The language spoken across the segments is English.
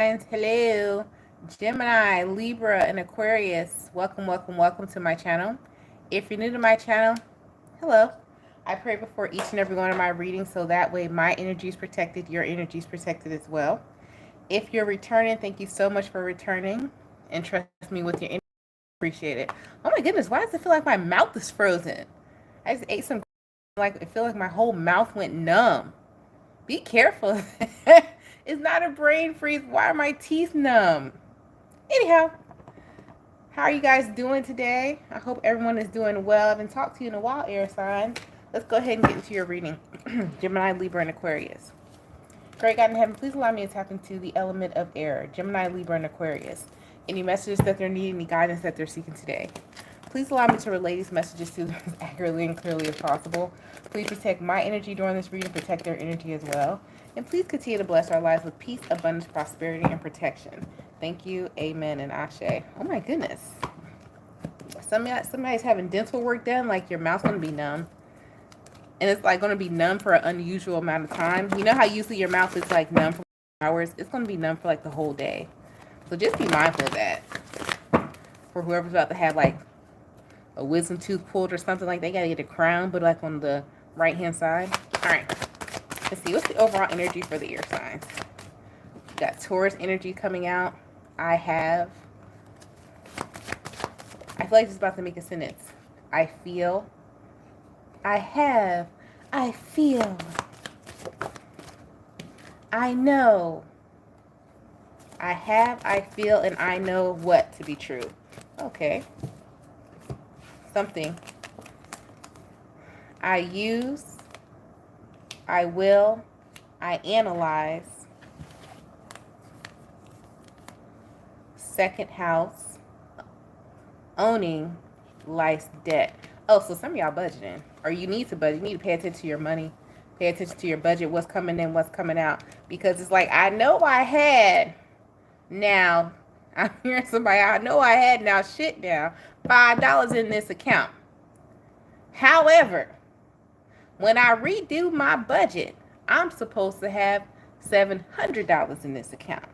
Hello, Gemini, Libra, and Aquarius. Welcome to my channel. If you're new to my channel, hello. I pray before each and every one of my readings so that way my energy is protected, your energy is protected as well. If you're returning, thank you so much for returning and trust me with your energy. Appreciate it. Oh my goodness, why does it feel like my mouth is frozen? I just ate some, like, it feel like my whole mouth went numb. Be careful. It's not a brain freeze. Why are my teeth numb? Anyhow, how are you guys doing today? I hope everyone is doing well. I haven't talked to you in a while, air signs. Let's go ahead and get into your reading. Gemini, Libra, and Aquarius. Great God in heaven, please allow me to tap into the element of air. Gemini, Libra, and Aquarius. Any messages that they're needing, any guidance that they're seeking today. Please allow me to relay these messages to them as accurately and clearly as possible. Please protect my energy during this reading, protect their energy as well. And please continue to bless our lives with peace, abundance, prosperity, and protection. Thank you, amen, and ashe. Oh my goodness. Somebody's having dental work done, like your mouth's going to be numb. And it's like going to be numb for an unusual amount of time. You know how usually your mouth is like numb for hours? It's going to be numb for like the whole day. So just be mindful of that. For whoever's about to have like a wisdom tooth pulled or something, like they got to get a crown, but like on the right hand side. All right. Let's see, what's the overall energy for the air signs? We got Taurus energy coming out. I feel like it's about to make a sentence. I feel. I have. I feel. I know. I have, I feel, and I know what to be true. Okay. Something. I use. I will. I analyze. Second house. Owning. Life's debt. Oh, so some of y'all budgeting. Or you need to budget. You need to pay attention to your money. Pay attention to your budget. What's coming in, what's coming out. Because it's like, I know I had. Now, I'm hearing somebody, I know I had now shit now. $5 in this account. However, when I redo my budget, I'm supposed to have $700 in this account.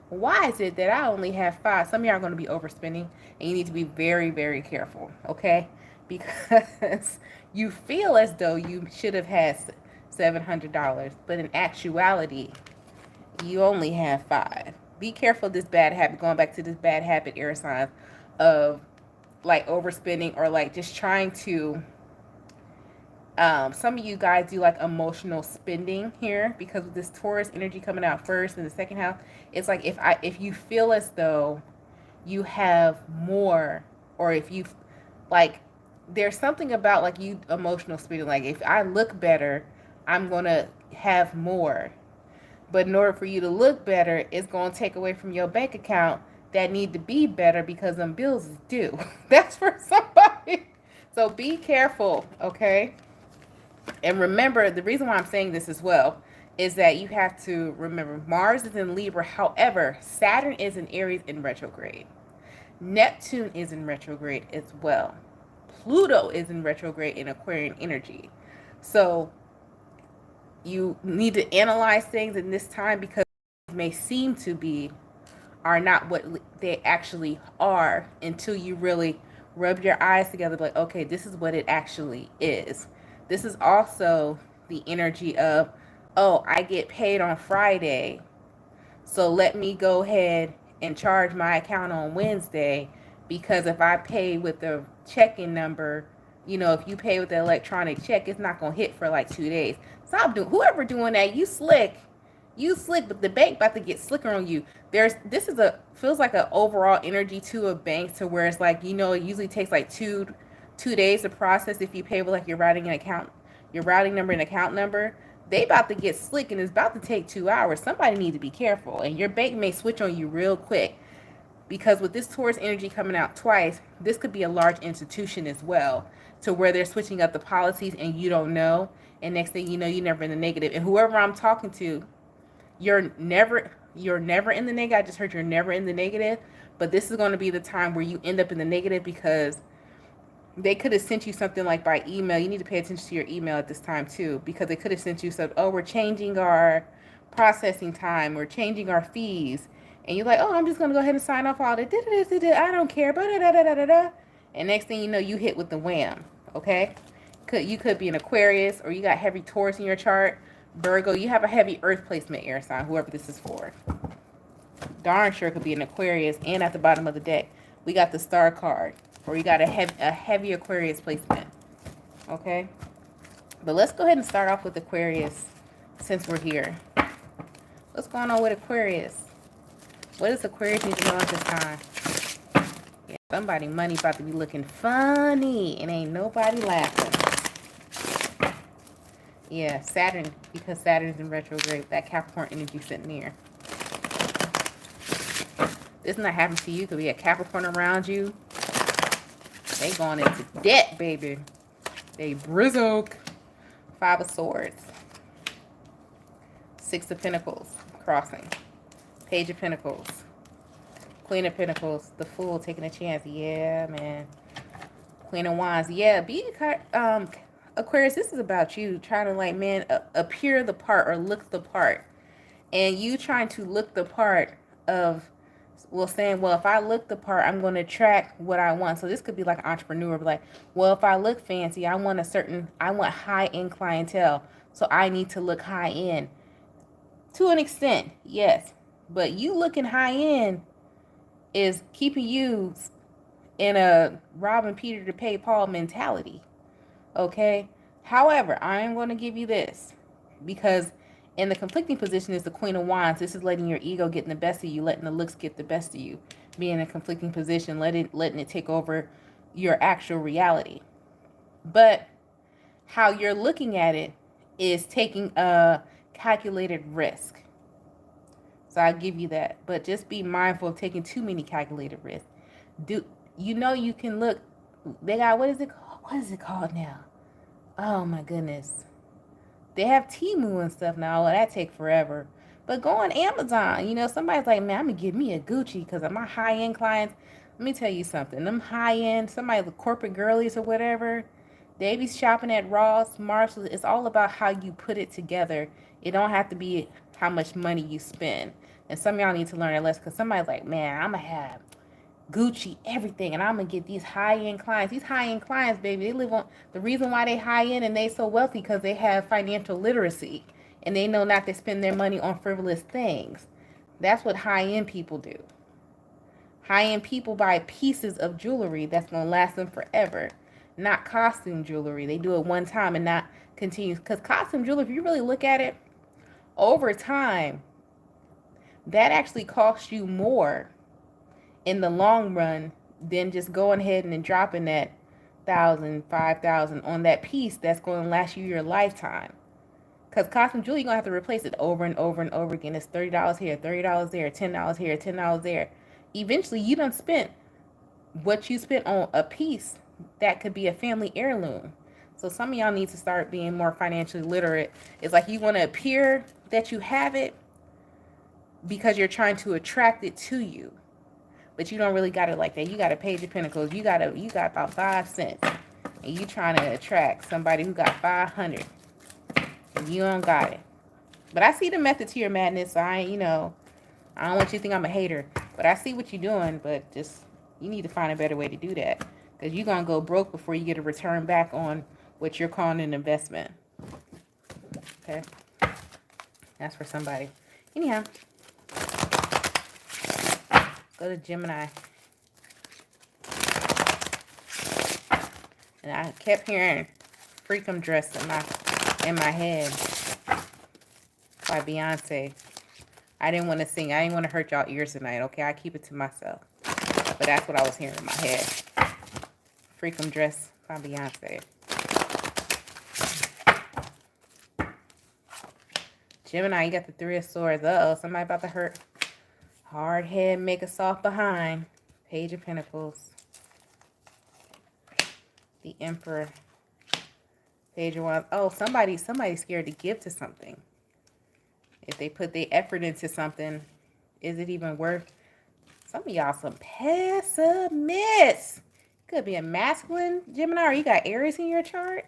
Why is it that I only have $5? Some of y'all are going to be overspending, and you need to be very, very careful, okay? Because you feel as though you should have had $700, but in actuality, you only have $5. Be careful of this bad habit, going back to this bad habit, air signs, of like overspending or like just trying to some of you guys do like emotional spending here, because with this Taurus energy coming out first in the second house, it's like if you feel as though you have more, or if you like, there's something about like you emotional spending, like if I look better, I'm gonna have more. But in order for you to look better, it's going to take away from your bank account that need to be better because them bills is due. That's for somebody. So be careful, okay? And remember, the reason why I'm saying this as well is that you have to remember Mars is in Libra. However, Saturn is in Aries in retrograde. Neptune is in retrograde as well. Pluto is in retrograde in Aquarian energy. So you need to analyze things in this time, because they may seem to be are not what they actually are until you really rub your eyes together, like, okay, this is what it actually is. This is also the energy of, oh, I get paid on Friday, so let me go ahead and charge my account on Wednesday, because if I pay with the checking number, if you pay with the electronic check, it's not going to hit for like 2 days. Stop doing, whoever doing that, you slick, but the bank about to get slicker on you. Feels like an overall energy to a bank, to where it's like, it usually takes like two days to process if you pay with like your routing number and account number. They about to get slick, and it's about to take 2 hours. Somebody need to be careful, and your bank may switch on you real quick, because with this Taurus energy coming out twice, this could be a large institution as well, to where they're switching up the policies and you don't know, and next thing you know, you're never in the negative. And whoever I'm talking to, you're never in the negative. I just heard you're never in the negative, but this is going to be the time where you end up in the negative, because they could have sent you something like by email. You need to pay attention to your email at this time too, because they could have sent you something, oh, we're changing our processing time, we're changing our fees, And you're like, oh, I'm just going to go ahead and sign off all the I don't care. And next thing you know, you hit with the wham. Okay? You could be an Aquarius, or you got heavy Taurus in your chart. Virgo, you have a heavy earth placement air sign, whoever this is for. Darn sure could be an Aquarius. And at the bottom of the deck, we got the star card, or you got a heavy Aquarius placement. Okay? But let's go ahead and start off with Aquarius since we're here. What's going on with Aquarius? What does Aquarius need to know at this time? Yeah, somebody money about to be looking funny and ain't nobody laughing. Yeah, Saturn, because Saturn's in retrograde, that Capricorn energy sitting there. This not happening to you. Could be a Capricorn around you. They going into debt, baby. They brizzled. 5 of Swords. 6 of Pentacles, crossing. Page of Pentacles. Queen of Pentacles, the Fool, taking a chance. Yeah, man. Queen of Wands. Yeah, Aquarius, this is about you trying to, like, man, appear the part or look the part. And you trying to look the part of, well, saying, well, if I look the part, I'm going to attract what I want. So this could be like an entrepreneur, like, well, if I look fancy, I want high-end clientele. So I need to look high-end. To an extent, yes. But you looking high-end is keeping you in a robbing Peter to pay Paul mentality. Okay? However, I am going to give you this, because in the conflicting position is the Queen of Wands. This is letting your ego get in the best of you, letting the looks get the best of you. Being in a conflicting position, letting it take over your actual reality. But how you're looking at it is taking a calculated risk. So I'll give you that. But just be mindful of taking too many calculated risks. You can look, they got, what is it called now? Oh my goodness. They have Temu and stuff now. Well, that take forever. But go on Amazon. Somebody's like, man, I'm going to give me a Gucci because of my high-end clients. Let me tell you something. Them high-end, somebody, the corporate girlies or whatever, they be shopping at Ross, Marshalls. It's all about how you put it together. It don't have to be how much money you spend. And some of y'all need to learn that lesson, because somebody's like, man, I'm going to have Gucci, everything, and I'm going to get these high-end clients. These high-end clients, baby, they live on, the reason why they high-end and they so wealthy, because they have financial literacy, and they know not to spend their money on frivolous things. That's what high-end people do. High-end people buy pieces of jewelry that's going to last them forever, not costume jewelry. They do it one time and not continue, because costume jewelry, if you really look at it, over time, that actually costs you more in the long run than just going ahead and dropping that $1,000, $5,000 on that piece that's going to last you your lifetime. Because costume jewelry, you're going to have to replace it over and over and over again. It's $30 here, $30 there, $10 here, $10 there. Eventually, you done spent what you spent on a piece that could be a family heirloom. So some of y'all need to start being more financially literate. It's like you want to appear that you have it because you're trying to attract it to you. But you don't really got it like that. You got a Page of Pentacles. You got about 5 cents. And you trying to attract somebody who got 500. And you don't got it. But I see the method to your madness. So I don't want you to think I'm a hater. But I see what you're doing. But just, you need to find a better way to do that. Because you're going to go broke before you get a return back on what you're calling an investment. Okay? That's for somebody. Anyhow. Go to Gemini. And I kept hearing Freakum Dress in my head by Beyonce. I didn't want to sing. I didn't want to hurt y'all ears tonight, okay? I keep it to myself. But that's what I was hearing in my head. Freakum Dress by Beyonce. Gemini, you got the 3 of Swords. Uh-oh, somebody about to hurt. Hard head, make a soft behind. Page of Pentacles. The Emperor. Page of Wands. Oh, somebody's scared to give to something. If they put their effort into something, is it even worth? Some of y'all some pessimists. Could be a masculine Gemini, or you got Aries in your chart.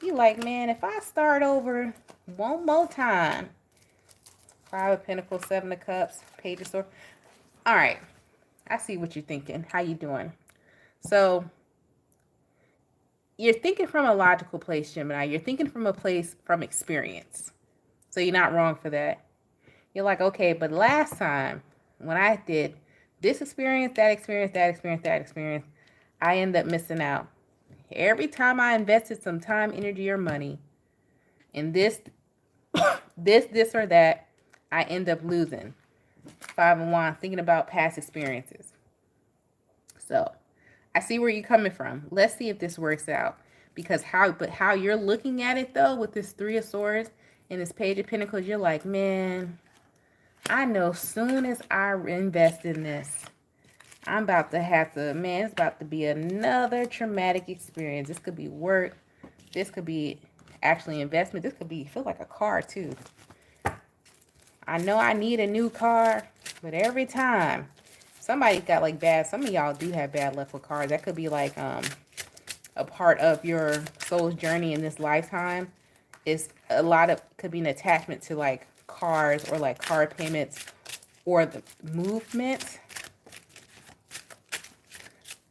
You like, man, if I start over one more time. 5 of Pentacles, 7 of Cups, Page of Swords. All right. I see what you're thinking. How you doing? So you're thinking from a logical place, Gemini. You're thinking from a place from experience. So you're not wrong for that. You're like, okay, but last time when I did this experience, that experience, that experience, that experience, I end up missing out. Every time I invested some time, energy, or money in this, or that, I end up losing. Five of Wands, thinking about past experiences. So I see where you're coming from. Let's see if this works out. Because how you're looking at it though, with this Three of Swords and this Page of Pentacles, you're like, man, I know soon as I invest in this, I'm about to have to, man, it's about to be another traumatic experience. This could be work. This could be actually investment. This could be, feel like a car too. I know I need a new car, but every time somebody's got like bad, some of y'all do have bad luck with cars. That could be like a part of your soul's journey in this lifetime. Is a lot of, could be an attachment to like cars or like car payments or the movement.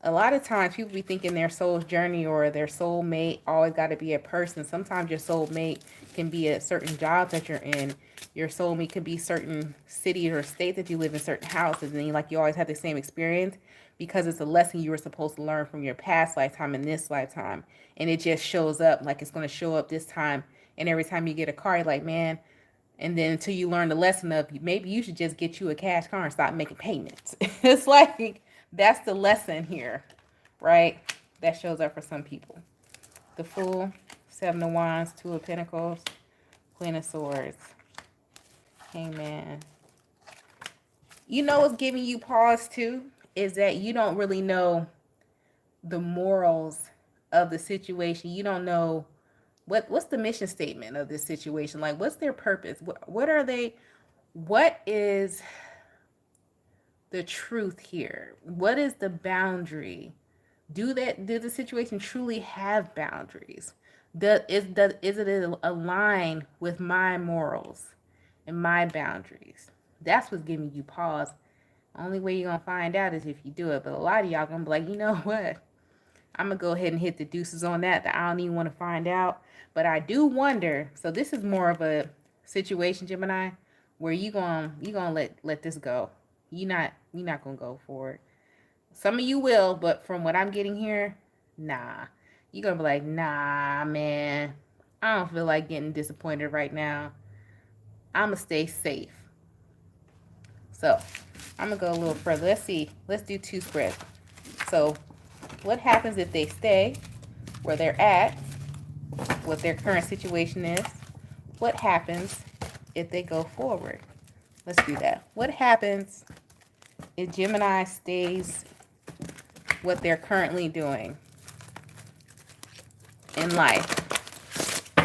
A lot of times people be thinking their soul's journey or their soulmate always got to be a person. Sometimes your soulmate can be a certain job that you're in. Your soulmate could be certain cities or states that you live in, certain houses, and you always have the same experience because it's a lesson you were supposed to learn from your past lifetime and this lifetime. And it just shows up like it's going to show up this time. And every time you get a car, you're like, man, and then until you learn the lesson of maybe you should just get you a cash car and stop making payments. It's like, that's the lesson here, right? That shows up for some people. The Fool, Seven of Wands, Two of Pentacles, Queen of Swords. Amen. You know what's giving you pause too? Is that you don't really know the morals of the situation. You don't know what's the mission statement of this situation. Like, what's their purpose? What are they? What is the truth here? What is the boundary? Do the situation truly have boundaries? Is it aligned with my morals and my boundaries? That's what's giving you pause. Only way you're gonna find out is if you do it. But a lot of y'all gonna be like, you know what? I'm gonna go ahead and hit the deuces on that I don't even want to find out. But I do wonder. So this is more of a situation, Gemini, where you gonna let this go. You're not gonna go for it. Some of you will, but from what I'm getting here, nah. You're gonna be like, nah, man. I don't feel like getting disappointed right now. I'm gonna stay safe. So I'm gonna go a little further. Let's see. Let's do two spreads. So what happens if they stay where they're at, what their current situation is? What happens if they go forward? Let's do that. What happens if Gemini stays what they're currently doing in life?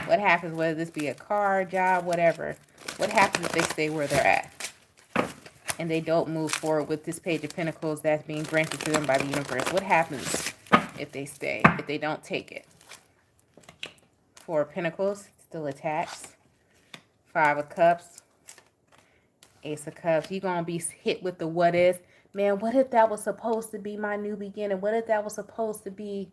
What happens, whether this be a car, job, whatever? What happens if they stay where they're at and they don't move forward with this Page of Pentacles that's being granted to them by the universe? What happens if they stay, if they don't take it? Four of Pentacles, still attached. Five of Cups, Ace of Cups. You're going to be hit with the what if. Man, what if that was supposed to be my new beginning? What if that was supposed to be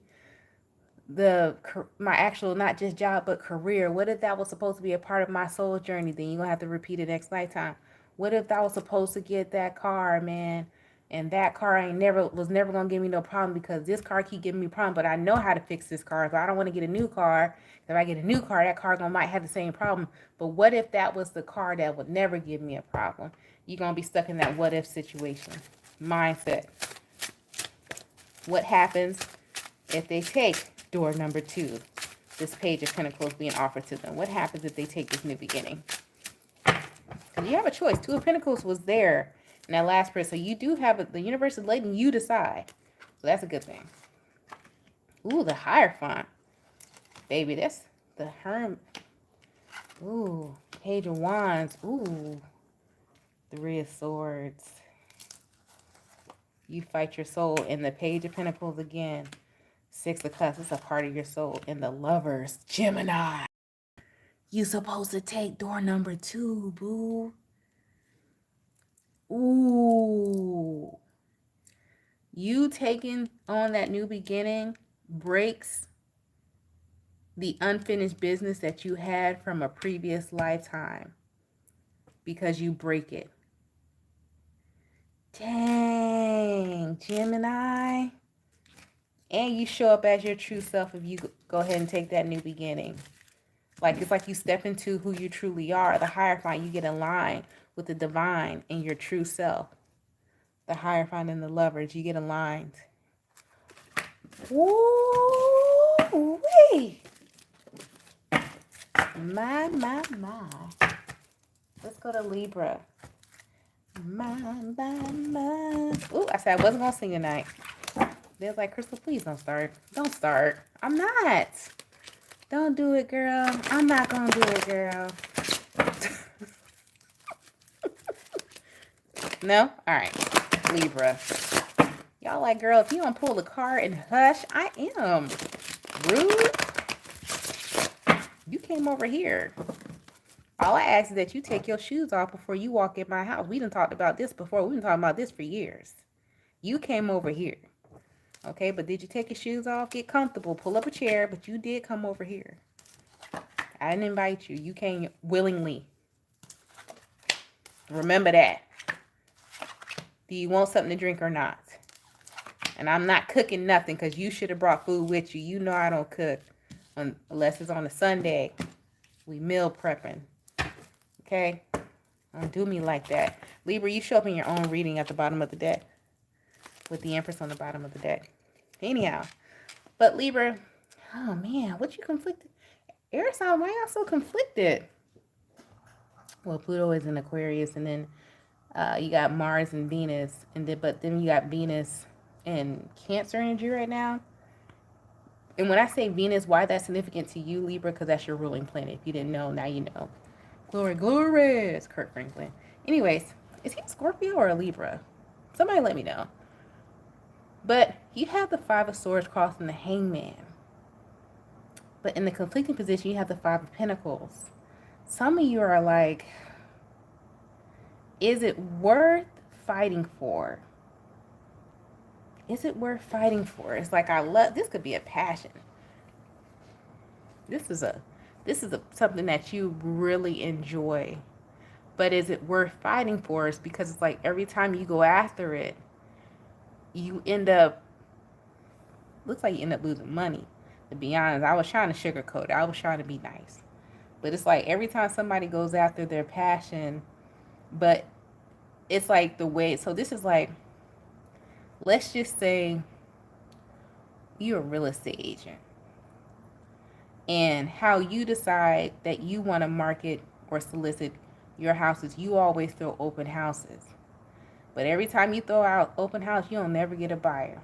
my actual, not just job, but career? What if that was supposed to be a part of my soul journey? Then you're going to have to repeat it next lifetime. What if I was supposed to get that car, man? And that car was never going to give me no problem because this car keep giving me problem, but I know how to fix this car. So I don't want to get a new car. If I get a new car, that car might have the same problem. But what if that was the car that would never give me a problem? You're going to be stuck in that what if situation. Mindset. What happens if they take door number 2? This Page of Pentacles being offered to them. What happens if they take this new beginning? Because you have a choice. Two of Pentacles was there in that last person. So you do have the universe is letting you decide. So that's a good thing. Ooh, the Hierophant. Baby, that's the Hermit. Ooh, Page of Wands. Ooh, Three of Swords. You fight your soul in the Page of Pentacles again. Six of Cups. It's a part of your soul. In the Lovers, Gemini. You supposed to take door number 2, boo. Ooh. You taking on that new beginning breaks the unfinished business that you had from a previous lifetime because you break it. Dang, Gemini. And you show up as your true self if you go ahead and take that new beginning. Like, it's like you step into who you truly are. The Hierophant, you get aligned with the divine and your true self. The Hierophant and the Lovers, you get aligned. Woo-wee. My. Let's go to Libra. My. Ooh, I said I wasn't going to sing tonight. They was like, Crystal, please don't start. Don't start. I'm not. Don't do it, girl. I'm not going to do it, girl. No? All right. Libra. Y'all like, girl, if you don't pull the card and hush, I am. Rude. You came over here. All I ask is that you take your shoes off before you walk in my house. We done talked about this before. We've been talking about this for years. You came over here. Okay, but did you take your shoes off? Get comfortable. Pull up a chair, but you did come over here. I didn't invite you. You came willingly. Remember that. Do you want something to drink or not? And I'm not cooking nothing because you should have brought food with you. You know I don't cook unless it's on a Sunday. We meal prepping. Okay? Don't do me like that. Libra, you show up in your own reading at the bottom of the deck. With the Empress on the bottom of the deck. Anyhow. But Libra, oh man, what you conflicted? Air sign, why y'all so conflicted? Well, Pluto is in Aquarius, and then you got Mars and Venus, but then you got Venus and Cancer energy right now. And when I say Venus, why that's significant to you, Libra? Because that's your ruling planet. If you didn't know, now you know. Glory, glory, it's Kurt Franklin. Anyways, is he a Scorpio or a Libra? Somebody let me know. But you have the Five of Swords crossing the Hangman. But in the conflicting position, you have the Five of Pentacles. Some of you are like, is it worth fighting for? Is it worth fighting for? It's like, I love, this could be a passion. This is something that you really enjoy. But is it worth fighting for? It's because it's like every time you go after it, you end up, looks like you end up losing money. To be honest, I was trying to sugarcoat it. I was trying to be nice. But it's like every time somebody goes after their passion, but it's like the way, so this is like, let's just say you're a real estate agent. And how you decide that you want to market or solicit your houses, you always throw open houses. But every time you throw out open house, you don't never get a buyer.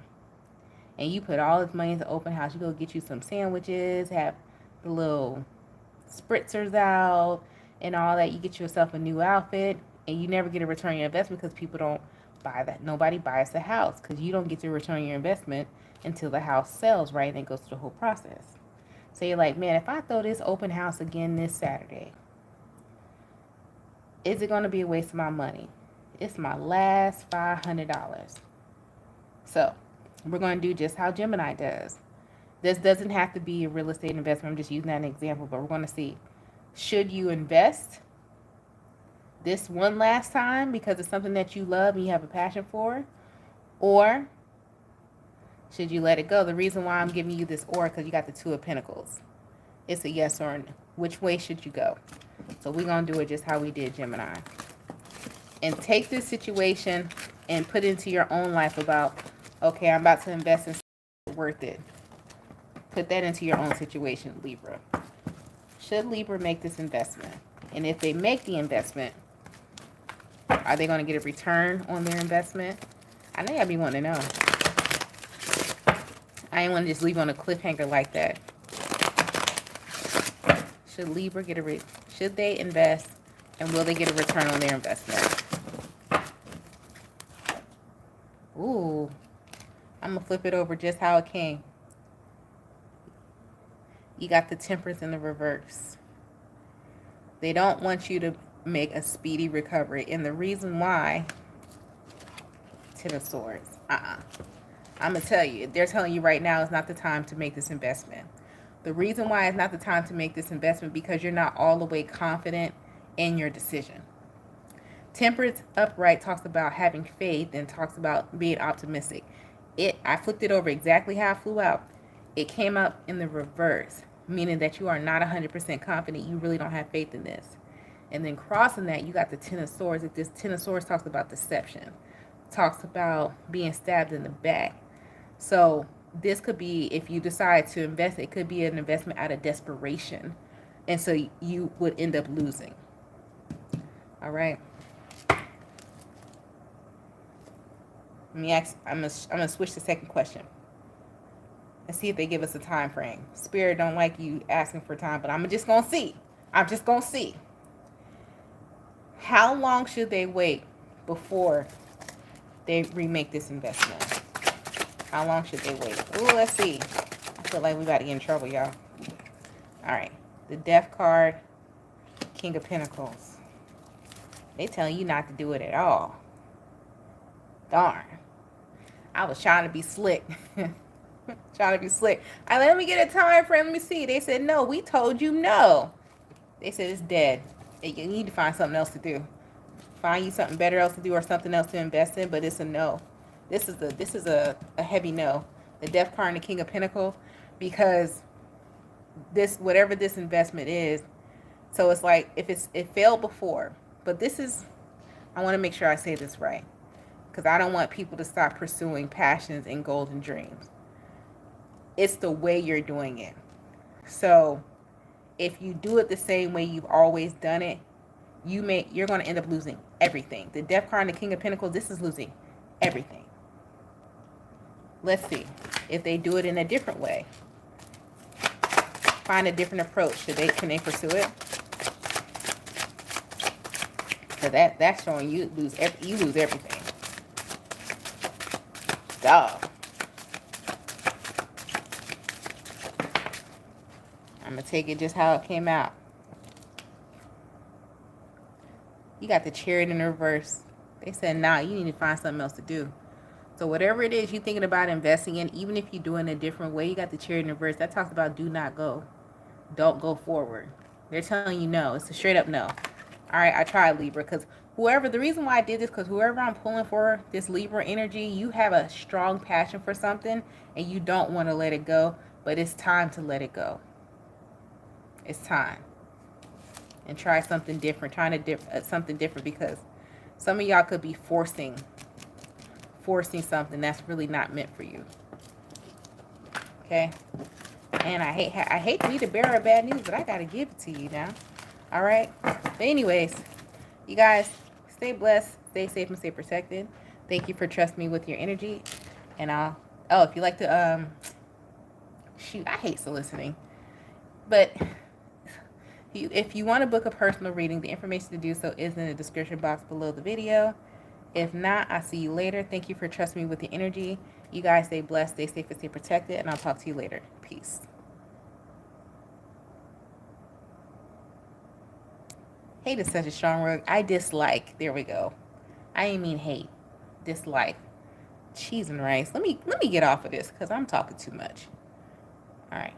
And you put all this money into open house. You go get you some sandwiches, have the little spritzers out and all that. You get yourself a new outfit and you never get a return on your investment because people don't buy that. Nobody buys the house because you don't get to return your investment until the house sells, right? And it goes through the whole process. So you're like, man, if I throw this open house again this Saturday, is it going to be a waste of my money? It's my last $500. So we're going to do just how Gemini does. This doesn't have to be a real estate investment. I'm just using that as an example, but we're going to see, should you invest this one last time because it's something that you love and you have a passion for, or should you let it go? The reason why I'm giving you this or, because you got the Two of Pentacles. It's a yes or a no. Which way should you go? So we're going to do it just how we did Gemini. And take this situation and put it into your own life about, okay, I'm about to invest in something worth it. Put that into your own situation, Libra. Should Libra make this investment? And if they make the investment, are they going to get a return on their investment? I think I'd be wanting to know. I ain't want to just leave on a cliffhanger like that. Should Libra get should they invest, and will they get a return on their investment? Ooh, I'm going to flip it over just how it came. You got the Temperance in the reverse. They don't want you to make a speedy recovery. And the reason why, Ten of Swords. I'm going to tell you, they're telling you right now is not the time to make this investment. The reason why it's not the time to make this investment because you're not all the way confident in your decision. Temperance upright talks about having faith and talks about being optimistic. I flipped it over exactly how it flew out. It came up in the reverse, meaning that you are not 100% confident. You really don't have faith in this. And then crossing that, you got the Ten of Swords. This Ten of Swords talks about deception, talks about being stabbed in the back. So this could be, if you decide to invest, it could be an investment out of desperation. And so you would end up losing. All right. Let me ask, I'm gonna switch to the second question and see if they give us a time frame. Spirit don't like you asking for time, but I'm just gonna see. I'm just gonna see. How long should they wait before they remake this investment? How long should they wait? Ooh, let's see. I feel like we about to get in trouble, y'all. All right. The Death card, King of Pentacles. They telling you not to do it at all. Darn. I was trying to be slick. Trying to be slick. Let me get a time frame. Let me see. They said, no, we told you no. They said it's dead. You need to find something else to do. Find you something better else to do or something else to invest in, but it's a no. This is a heavy no. The Death card and the King of Pentacles, because this, whatever this investment is, so it's like if it failed before, but this is, I want to make sure I say this right, because I don't want people to stop pursuing passions and golden dreams. It's the way you're doing it. So if you do it the same way you've always done it, you're going to end up losing everything. The Death card and the King of Pentacles, this is losing everything. Let's see if they do it in a different way. Find a different approach. Can they pursue it? Because that's showing you lose everything. Dog. I'm going to take it just how it came out. You got the Chariot in reverse. They said, nah, you need to find something else to do. So whatever it is you're thinking about investing in, even if you're doing it a different way, you got the Chariot in reverse. That talks about do not go. Don't go forward. They're telling you no. It's a straight up no. All right, I tried Libra, because the reason why I did this, because whoever I'm pulling for this Libra energy, you have a strong passion for something and you don't want to let it go, but it's time to let it go. It's time. And try something different, something different, because some of y'all could be forcing something that's really not meant for you. Okay? And I hate to be the bearer of bad news, but I got to give it to you now. All right? But anyways, you guys, stay blessed, stay safe, and stay protected. Thank you for trusting me with your energy. And if you like to, shoot, I hate soliciting. But if you want to book a personal reading, the information to do so is in the description box below the video. If not, I'll see you later. Thank you for trusting me with your energy. You guys stay blessed, stay safe, and stay protected. And I'll talk to you later. Peace. Hate is such a strong word. I dislike. There we go. I didn't mean hate. Dislike. Cheese and rice. Let me get off of this because I'm talking too much. All right.